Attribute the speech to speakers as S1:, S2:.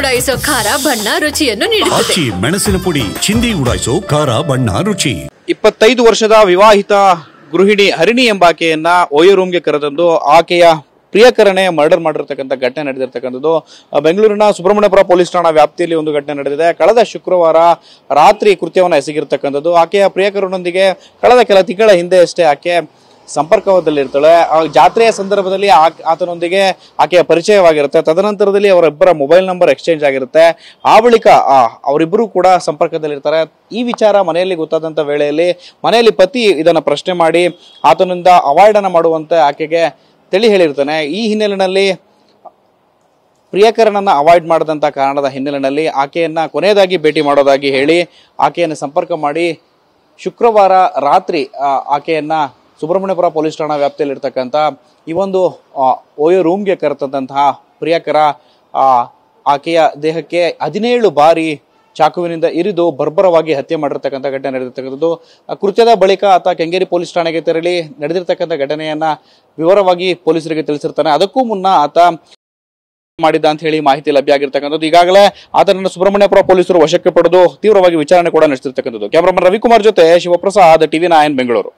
S1: ಉಡಾಯಿಸೋ ಖಾರ ಬಣ್ಣ ರುಚಿಯನ್ನು ನೀಡುತ್ತದೆ.
S2: ಮೆಣಸಿನ ಪುಡಿ ಚಿಂದಿ ಉಡಾಯಿಸೋ ಖಾರ ಬಣ್ಣ ರುಚಿ.
S3: 25 ವರ್ಷದ ವಿವಾಹಿತ ಗೃಹಿಣಿ ಹರಿಣಿ ಎಂಬಾಕೆಯನ್ನ ಓಯೋ ರೂಮ್ಗೆ ಕರೆತಂದು ಆಕೆಯ ಪ್ರಿಯಕರನೇ ಮರ್ಡರ್ ಮಾಡಿರ್ತಕ್ಕಂಥ ಘಟನೆ ನಡೆದಿರ್ತಕ್ಕಂಥದ್ದು ಬೆಂಗಳೂರಿನ ಸುಬ್ರಹ್ಮಣ್ಯಪುರ ಪೊಲೀಸ್ ಠಾಣಾ ವ್ಯಾಪ್ತಿಯಲ್ಲಿ ಒಂದು ಘಟನೆ ನಡೆದಿದೆ. ಕಳೆದ ಶುಕ್ರವಾರ ರಾತ್ರಿ ಕೃತ್ಯವನ್ನು ಎಸಗಿರ್ತಕ್ಕಂಥದ್ದು. ಆಕೆಯ ಪ್ರಿಯಕರನೊಂದಿಗೆ ಕಳೆದ ಕೆಲ ತಿಂಗಳ ಹಿಂದೆ ಅಷ್ಟೇ ಆಕೆ ಸಂಪರ್ಕದಲ್ಲಿರ್ತಾಳೆ. ಜಾತ್ರೆಯ ಸಂದರ್ಭದಲ್ಲಿ ಆತನೊಂದಿಗೆ ಆಕೆಯ ಪರಿಚಯವಾಗಿರುತ್ತೆ. ತದನಂತರದಲ್ಲಿ ಅವರಿಬ್ಬರ ಮೊಬೈಲ್ ನಂಬರ್ ಎಕ್ಸ್ಚೇಂಜ್ ಆಗಿರುತ್ತೆ. ಆ ಬಳಿಕ ಅವರಿಬ್ಬರು ಕೂಡ ಸಂಪರ್ಕದಲ್ಲಿರ್ತಾರೆ. ಈ ವಿಚಾರ ಮನೆಯಲ್ಲಿ ಗೊತ್ತಾದಂತ ವೇಳೆಯಲ್ಲಿ ಮನೆಯಲ್ಲಿ ಪತಿ ಇದನ್ನ ಪ್ರಶ್ನೆ ಮಾಡಿ ಆತನಿಂದ ಅವಾಯ್ಡ್ ಅನ್ನ ಮಾಡುವಂತೆ ಆಕೆಗೆ ತಿಳಿ ಹೇಳಿರ್ತಾನೆ. ಈ ಹಿನ್ನೆಲೆಯಲ್ಲಿ ಪ್ರಿಯಕರನನ್ನ ಅವಾಯ್ಡ್ ಮಾಡದಂತ ಕಾರಣದ ಹಿನ್ನೆಲೆಯಲ್ಲಿ ಆಕೆಯನ್ನ ಕೊನೆಯದಾಗಿ ಭೇಟಿ ಮಾಡೋದಾಗಿ ಹೇಳಿ ಆಕೆಯನ್ನು ಸಂಪರ್ಕ ಮಾಡಿ ಶುಕ್ರವಾರ ರಾತ್ರಿ ಆಕೆಯನ್ನ ಸುಬ್ರಹ್ಮಣ್ಯಪುರ ಪೊಲೀಸ್ ಠಾಣಾ ವ್ಯಾಪ್ತಿಯಲ್ಲಿರ್ತಕ್ಕಂಥ ಈ ಒಂದು ಓಯೋ ರೂಮ್ಗೆ ಕರೆತಂತಹ ಪ್ರಿಯಕರ ಆಕೆಯ ದೇಹಕ್ಕೆ 17 ಬಾರಿ ಚಾಕುವಿನಿಂದ ಇರಿದು ಬರ್ಬರವಾಗಿ ಹತ್ಯೆ ಮಾಡಿರ್ತಕ್ಕಂಥ ಘಟನೆ ನಡೆದಿರ್ತಕ್ಕಂಥದ್ದು. ಕೃತ್ಯದ ಬಳಿಕ ಆತ ಕೆಂಗೇರಿ ಪೊಲೀಸ್ ಠಾಣೆಗೆ ತೆರಳಿ ನಡೆದಿರ್ತಕ್ಕಂಥ ಘಟನೆಯನ್ನ ವಿವರವಾಗಿ ಪೊಲೀಸರಿಗೆ ತಿಳಿಸಿರ್ತಾನೆ. ಅದಕ್ಕೂ ಮುನ್ನ ಆತ ಮಾಡಿದ್ದ ಅಂತ ಹೇಳಿ ಮಾಹಿತಿ ಲಭ್ಯ ಆಗಿರ್ತಕ್ಕಂಥದ್ದು. ಈಗಾಗಲೇ ಆತನನ್ನು ಸುಬ್ರಹ್ಮಣ್ಯಪುರ ಪೊಲೀಸರು ವಶಕ್ಕೆ ಪಡೆದು ತೀವ್ರವಾಗಿ ವಿಚಾರಣೆ ಕೂಡ ನಡೆಸಿರ್ತಕ್ಕಂಥದ್ದು. ಕ್ಯಾಮರಾಮನ್ ರವಿಕುಮಾರ್ ಜೊತೆ ಶಿವಪ್ರಸಾದ್, TV9 ಬೆಂಗಳೂರು.